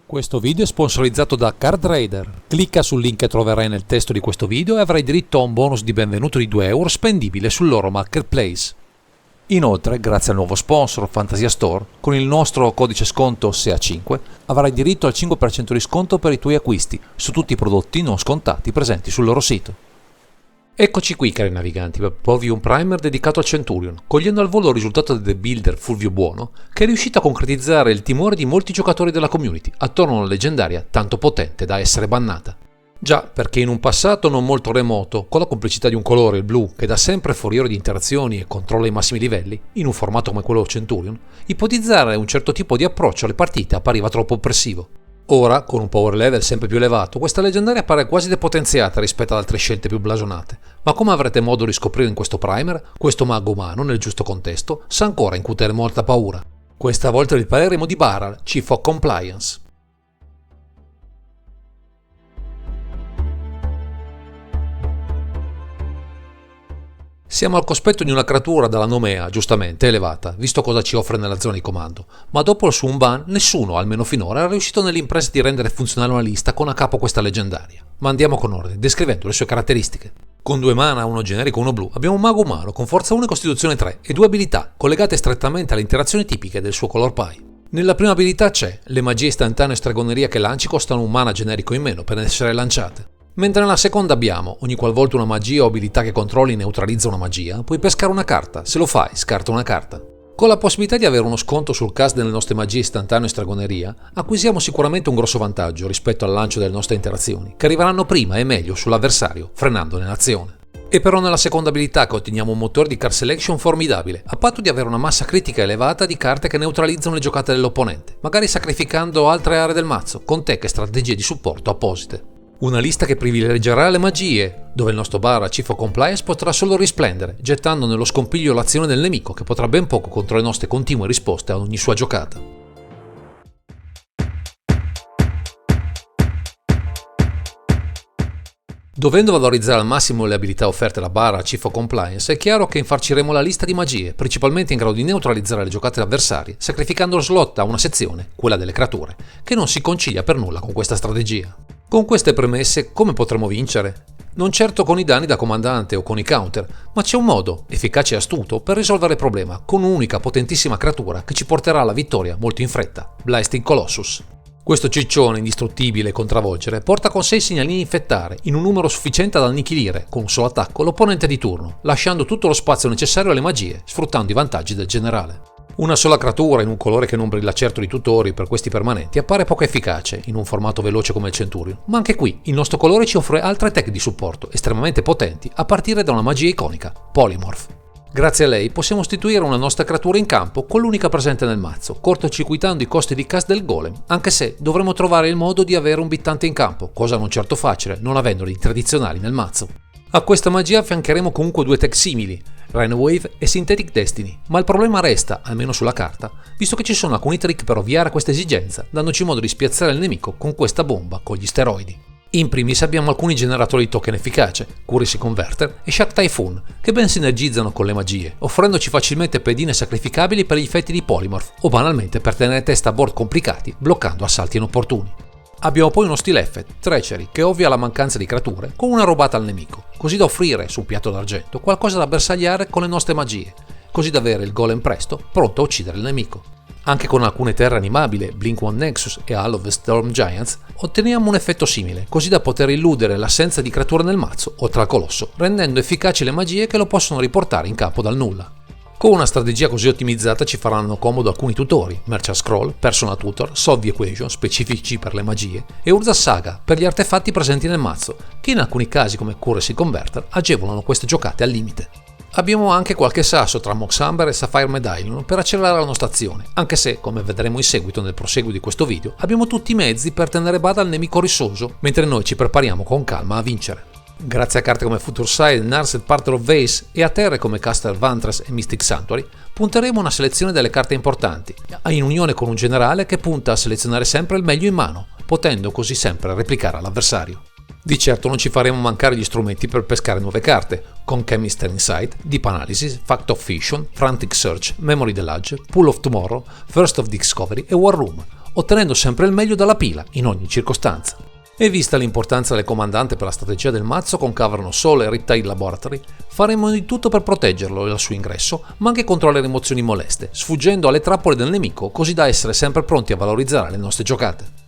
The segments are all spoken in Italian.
Questo video è sponsorizzato da CardRaider. Clicca sul link che troverai nel testo di questo video e avrai diritto a un bonus di benvenuto di 2 euro spendibile sul loro marketplace. Inoltre, grazie al nuovo sponsor Fantasia Store, con il nostro codice sconto SEA5 avrai diritto al 5% di sconto per i tuoi acquisti su tutti i prodotti non scontati presenti sul loro sito. Eccoci qui, cari naviganti, per proporvi un primer dedicato al Centurion, cogliendo al volo il risultato del builder Fulvio Buono, che è riuscito a concretizzare il timore di molti giocatori della community attorno a una leggendaria tanto potente da essere bannata. Già, perché in un passato non molto remoto, con la complicità di un colore, il blu, che da sempre foriero di interazioni e controlla i massimi livelli, in un formato come quello Centurion, ipotizzare un certo tipo di approccio alle partite appariva troppo oppressivo. Ora, con un power level sempre più elevato, questa leggendaria appare quasi depotenziata rispetto ad altre scelte più blasonate, ma come avrete modo di scoprire in questo primer, questo mago umano, nel giusto contesto, sa ancora incutere molta paura. Questa volta il parleremo di Baral, Chief of Compliance. Siamo al cospetto di una creatura dalla nomea, giustamente, elevata, visto cosa ci offre nella zona di comando, ma dopo il suo ban nessuno, almeno finora, è riuscito nelle imprese di rendere funzionale una lista con a capo questa leggendaria. Ma andiamo con ordine, descrivendo le sue caratteristiche. Con 2 mana, uno generico e uno blu, abbiamo un mago umano con forza 1 e costituzione 3 e 2 abilità, collegate strettamente alle interazioni tipiche del suo color pie. Nella prima abilità c'è, le magie istantanee e stregoneria che lanci costano un mana generico in meno per essere lanciate. Mentre nella seconda abbiamo, ogni qualvolta una magia o abilità che controlli neutralizza una magia, puoi pescare una carta, se lo fai scarta una carta. Con la possibilità di avere uno sconto sul cast delle nostre magie istantanee e stregoneria, acquisiamo sicuramente un grosso vantaggio rispetto al lancio delle nostre interazioni, che arriveranno prima e meglio sull'avversario, frenandone l'azione. E però nella seconda abilità che otteniamo un motore di card selection formidabile, a patto di avere una massa critica elevata di carte che neutralizzano le giocate dell'opponente, magari sacrificando altre aree del mazzo, con tech e strategie di supporto apposite. Una lista che privilegerà le magie, dove il nostro Baral Chief of Compliance potrà solo risplendere, gettando nello scompiglio l'azione del nemico che potrà ben poco contro le nostre continue risposte a ogni sua giocata. Dovendo valorizzare al massimo le abilità offerte da Baral Chief of Compliance, è chiaro che infarciremo la lista di magie, principalmente in grado di neutralizzare le giocate avversarie, sacrificando lo slot a una sezione, quella delle creature, che non si concilia per nulla con questa strategia. Con queste premesse, come potremo vincere? Non certo con i danni da comandante o con i counter, ma c'è un modo, efficace e astuto, per risolvere il problema, con un'unica potentissima creatura che ci porterà alla vittoria molto in fretta, Blasting Colossus. Questo ciccione indistruttibile con travolgere porta con sé i segnalini infettare in un numero sufficiente ad annichilire, con un solo attacco, l'opponente di turno, lasciando tutto lo spazio necessario alle magie, sfruttando i vantaggi del generale. Una sola creatura in un colore che non brilla certo di tutori per questi permanenti appare poco efficace in un formato veloce come il Centurion, ma anche qui il nostro colore ci offre altre tech di supporto estremamente potenti a partire da una magia iconica, Polymorph. Grazie a lei possiamo istituire una nostra creatura in campo con l'unica presente nel mazzo, cortocircuitando i costi di cast del golem, anche se dovremo trovare il modo di avere un bittante in campo, cosa non certo facile non avendoli tradizionali nel mazzo. A questa magia affiancheremo comunque 2 tech simili, Rhino Wave e Synthetic Destiny, ma il problema resta, almeno sulla carta, visto che ci sono alcuni trick per ovviare a questa esigenza, dandoci modo di spiazzare il nemico con questa bomba con gli steroidi. In primis abbiamo alcuni generatori di token efficace, Currency Converter e Shark Typhoon, che ben sinergizzano con le magie, offrendoci facilmente pedine sacrificabili per gli effetti di Polymorph o banalmente per tenere testa a board complicati, bloccando assalti inopportuni. Abbiamo poi uno Steel Effect, Treachery, che ovvia la mancanza di creature con una rubata al nemico, così da offrire, su un piatto d'argento, qualcosa da bersagliare con le nostre magie, così da avere il golem presto, pronto a uccidere il nemico. Anche con alcune terre animabili, Blink One Nexus e Hall of the Storm Giants, otteniamo un effetto simile, così da poter illudere l'assenza di creature nel mazzo, oltre al colosso, rendendo efficaci le magie che lo possono riportare in campo dal nulla. Con una strategia così ottimizzata ci faranno comodo alcuni tutori, Merchant Scroll, Persona Tutor, Solve Equation, specifici per le magie, e Urza Saga per gli artefatti presenti nel mazzo, che in alcuni casi come Currency Converter agevolano queste giocate al limite. Abbiamo anche qualche sasso tra Mox Amber e Sapphire Medallion per accelerare la nostra azione, anche se, come vedremo in seguito nel proseguo di questo video, abbiamo tutti i mezzi per tenere bada al nemico rissoso, mentre noi ci prepariamo con calma a vincere. Grazie a carte come Future Sight, Narset Partner of Vase e a terre come Caster Vantress e Mystic Sanctuary, punteremo una selezione delle carte importanti, in unione con un generale che punta a selezionare sempre il meglio in mano, potendo così sempre replicare all'avversario. Di certo non ci faremo mancare gli strumenti per pescare nuove carte, con Chemistry Insight, Deep Analysis, Fact of Fission, Frantic Search, Memory Delage, Pool of Tomorrow, First of Discovery e War Room, ottenendo sempre il meglio dalla pila in ogni circostanza. E vista l'importanza del comandante per la strategia del mazzo con Cavern Soul e Riptide Laboratory, faremo di tutto per proteggerlo e il suo ingresso, ma anche contro le rimozioni moleste, sfuggendo alle trappole del nemico così da essere sempre pronti a valorizzare le nostre giocate.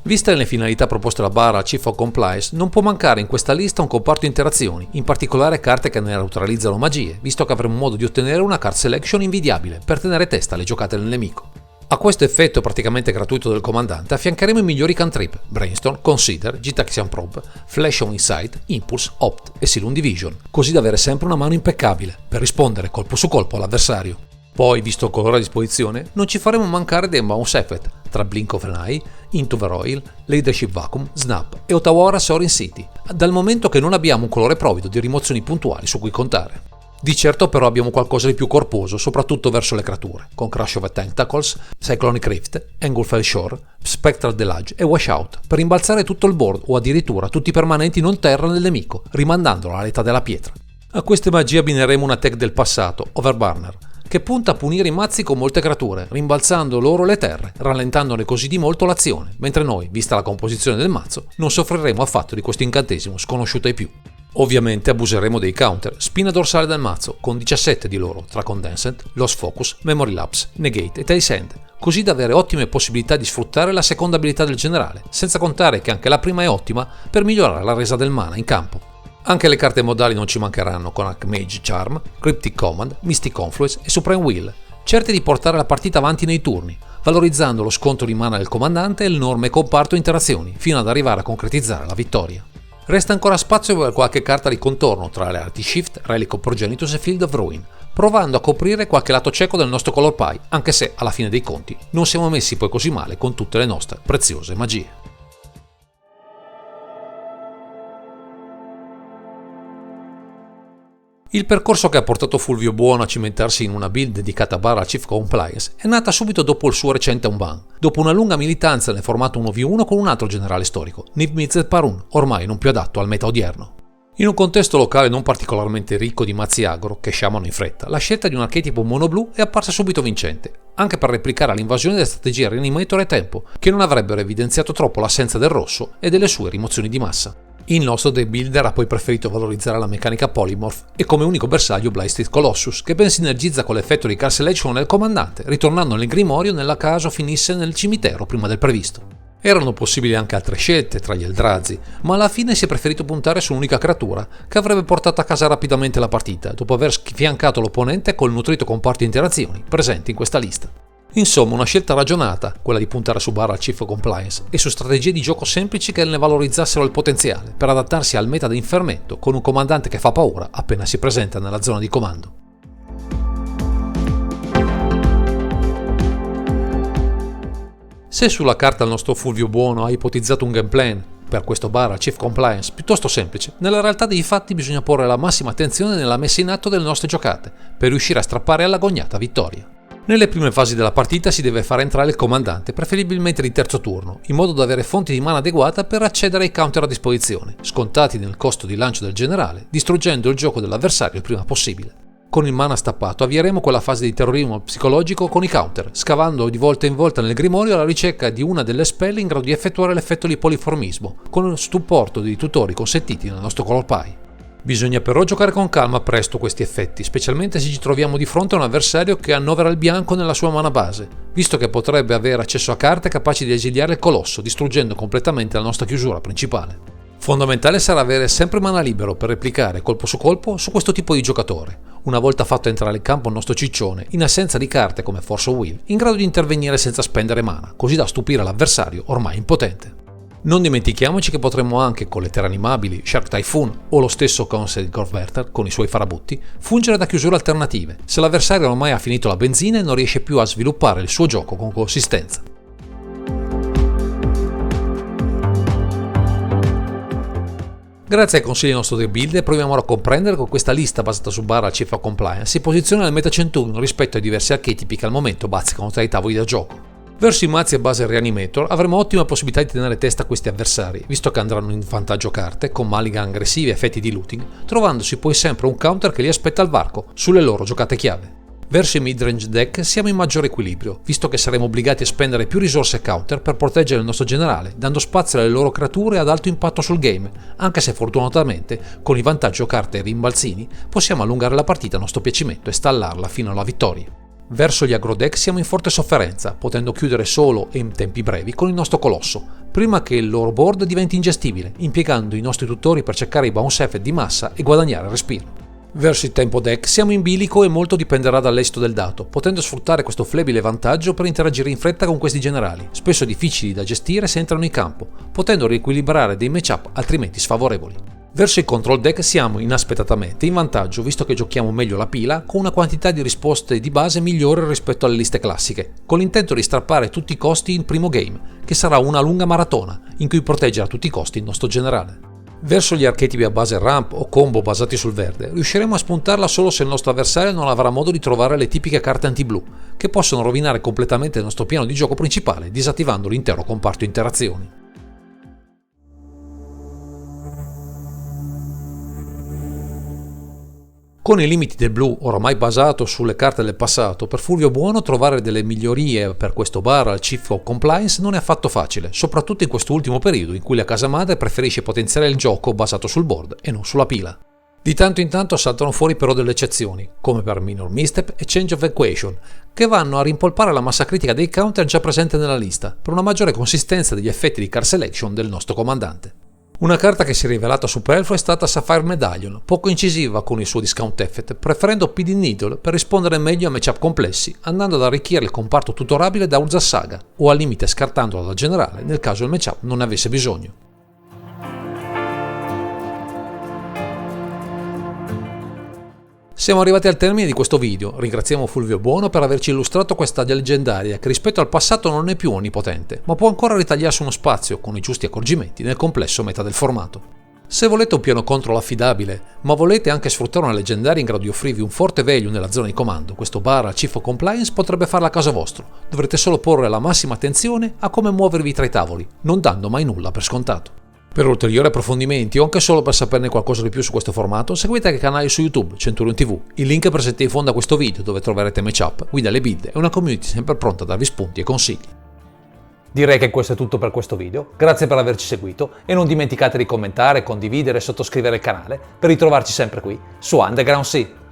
Viste le finalità proposte da Bara Chief of Compliance, non può mancare in questa lista un comparto interazioni, in particolare carte che ne neutralizzano magie, visto che avremo modo di ottenere una card selection invidiabile per tenere testa alle giocate del nemico. A questo effetto praticamente gratuito del comandante affiancheremo i migliori cantrip: Brainstorm, Consider, Gitaxian Probe, Flash on Insight, Impulse, Opt e Sylvan Division, così da avere sempre una mano impeccabile per rispondere colpo su colpo all'avversario. Poi, visto il colore a disposizione, non ci faremo mancare dei Mouse Effect, tra Blink of an Eye, Into the Roil, Leadership Vacuum, Snap e Otawara Soaring City, dal momento che non abbiamo un colore provvido di rimozioni puntuali su cui contare. Di certo però abbiamo qualcosa di più corposo, soprattutto verso le creature, con Crash of Tentacles, Cyclonic Rift, Engulfed Shore, Spectral Delage e Washout, per rimbalzare tutto il board o addirittura tutti i permanenti non terra del nemico, rimandandolo all'età della pietra. A queste magie abbineremo una tech del passato, Overburner, che punta a punire i mazzi con molte creature, rimbalzando loro le terre, rallentandone così di molto l'azione, mentre noi, vista la composizione del mazzo, non soffriremo affatto di questo incantesimo sconosciuto ai più. Ovviamente abuseremo dei counter, spina dorsale del mazzo, con 17 di loro, tra Condensed, Lost Focus, Memory Lapse, Negate e Tails End, così da avere ottime possibilità di sfruttare la seconda abilità del generale, senza contare che anche la prima è ottima per migliorare la resa del mana in campo. Anche le carte modali non ci mancheranno con Archmage Charm, Cryptic Command, Mystic Confluence e Supreme Will, certi di portare la partita avanti nei turni, valorizzando lo sconto di mana del comandante e l'enorme comparto interazioni, fino ad arrivare a concretizzare la vittoria. Resta ancora spazio per qualche carta di contorno tra le arti Shift, Relic of Progenitus e Field of Ruin, provando a coprire qualche lato cieco del nostro color pie, anche se, alla fine dei conti, non siamo messi poi così male con tutte le nostre preziose magie. Il percorso che ha portato Fulvio Buono a cimentarsi in una build dedicata a Bara Chief Compliance è nata subito dopo il suo recente unban, dopo una lunga militanza nel formato 1v1 con un altro generale storico, Niv Mizzet Parun, ormai non più adatto al meta odierno. In un contesto locale non particolarmente ricco di mazzi agro, che sciamano in fretta, la scelta di un archetipo mono-blu è apparsa subito vincente, anche per replicare l'invasione delle strategie Reanimator e Tempo, che non avrebbero evidenziato troppo l'assenza del rosso e delle sue rimozioni di massa. Il nostro deck builder ha poi preferito valorizzare la meccanica Polymorph e come unico bersaglio Blasted Colossus, che ben sinergizza con l'effetto di Card Selection del comandante, ritornando nel grimorio nella caso finisse nel cimitero prima del previsto. Erano possibili anche altre scelte tra gli Eldrazi, ma alla fine si è preferito puntare su un'unica creatura che avrebbe portato a casa rapidamente la partita, dopo aver fiancato l'opponente col nutrito comparto interazioni presenti in questa lista. Insomma, una scelta ragionata, quella di puntare su Bara Chief Compliance e su strategie di gioco semplici che ne valorizzassero il potenziale, per adattarsi al meta di infermento con un comandante che fa paura appena si presenta nella zona di comando. Se sulla carta il nostro Fulvio Buono ha ipotizzato un game plan per questo Bara Chief Compliance piuttosto semplice, nella realtà dei fatti bisogna porre la massima attenzione nella messa in atto delle nostre giocate, per riuscire a strappare all'agognata vittoria. Nelle prime fasi della partita si deve far entrare il comandante, preferibilmente di terzo turno, in modo da avere fonti di mana adeguata per accedere ai counter a disposizione, scontati nel costo di lancio del generale, distruggendo il gioco dell'avversario il prima possibile. Con il mana stappato avvieremo quella fase di terrorismo psicologico con i counter, scavando di volta in volta nel grimorio alla ricerca di una delle spell in grado di effettuare l'effetto di poliformismo, con il supporto di tutori consentiti nel nostro color pie. Bisogna però giocare con calma presto questi effetti, specialmente se ci troviamo di fronte a un avversario che annovera il bianco nella sua mana base, visto che potrebbe avere accesso a carte capaci di esiliare il colosso, distruggendo completamente la nostra chiusura principale. Fondamentale sarà avere sempre mana libero per replicare colpo su questo tipo di giocatore, una volta fatto entrare in campo il nostro ciccione, in assenza di carte come Force of Will, in grado di intervenire senza spendere mana, così da stupire l'avversario ormai impotente. Non dimentichiamoci che potremmo anche, con le terre animabili, Shark Typhoon o lo stesso Council Converter con i suoi farabutti, fungere da chiusure alternative, se l'avversario ormai ha finito la benzina e non riesce più a sviluppare il suo gioco con consistenza. Grazie ai consigli del nostro deck builder proviamo a comprendere che questa lista basata su Bara Chief of Compliance si posiziona nel meta 101 rispetto ai diversi archetipi che al momento bazzicano tra i tavoli da gioco. Verso i mazzi a base Reanimator avremo ottima possibilità di tenere testa a questi avversari, visto che andranno in vantaggio carte, con mulligan aggressivi e effetti di looting, trovandosi poi sempre un counter che li aspetta al varco, sulle loro giocate chiave. Verso i midrange deck siamo in maggiore equilibrio, visto che saremo obbligati a spendere più risorse counter per proteggere il nostro generale, dando spazio alle loro creature ad alto impatto sul game, anche se fortunatamente, con i vantaggio carte e rimbalzini, possiamo allungare la partita a nostro piacimento e stallarla fino alla vittoria. Verso gli aggro deck siamo in forte sofferenza, potendo chiudere solo e in tempi brevi con il nostro colosso, prima che il loro board diventi ingestibile, impiegando i nostri tutori per cercare i bounce effect di massa e guadagnare respiro. Verso il tempo deck siamo in bilico e molto dipenderà dall'esito del dato, potendo sfruttare questo flebile vantaggio per interagire in fretta con questi generali, spesso difficili da gestire se entrano in campo, potendo riequilibrare dei matchup altrimenti sfavorevoli. Verso il control deck siamo inaspettatamente in vantaggio visto che giochiamo meglio la pila con una quantità di risposte di base migliore rispetto alle liste classiche, con l'intento di strappare a tutti i costi il primo game, che sarà una lunga maratona in cui proteggere a tutti i costi il nostro generale. Verso gli archetipi a base ramp o combo basati sul verde, riusciremo a spuntarla solo se il nostro avversario non avrà modo di trovare le tipiche carte anti-blu, che possono rovinare completamente il nostro piano di gioco principale, disattivando l'intero comparto interazioni. Con i limiti del blu, oramai basato sulle carte del passato, per Fulvio Buono trovare delle migliorie per questo bar al Chief of Compliance non è affatto facile, soprattutto in quest'ultimo periodo in cui la casa madre preferisce potenziare il gioco basato sul board e non sulla pila. Di tanto in tanto saltano fuori però delle eccezioni, come per Minor Misstep e Change of Equation, che vanno a rimpolpare la massa critica dei counter già presente nella lista, per una maggiore consistenza degli effetti di card selection del nostro comandante. Una carta che si è rivelata superflua è stata Sapphire Medallion, poco incisiva con il suo discount effect, preferendo PD Needle per rispondere meglio a matchup complessi, andando ad arricchire il comparto tutorabile da Urza Saga, o al limite scartandola da generale nel caso il matchup non ne avesse bisogno. Siamo arrivati al termine di questo video, ringraziamo Fulvio Buono per averci illustrato questa leggendaria che rispetto al passato non è più onnipotente, ma può ancora ritagliarsi uno spazio con i giusti accorgimenti nel complesso meta del formato. Se volete un piano control affidabile, ma volete anche sfruttare una leggendaria in grado di offrirvi un forte value nella zona di comando, questo bar al Chief of Compliance potrebbe farla a casa vostro, dovrete solo porre la massima attenzione a come muovervi tra i tavoli, non dando mai nulla per scontato. Per ulteriori approfondimenti o anche solo per saperne qualcosa di più su questo formato, seguite anche il canale su YouTube, Centurion TV. Il link è presente in fondo a questo video dove troverete matchup, guida alle build e una community sempre pronta a darvi spunti e consigli. Direi che questo è tutto per questo video, grazie per averci seguito e non dimenticate di commentare, condividere e sottoscrivere il canale per ritrovarci sempre qui su Underground Sea.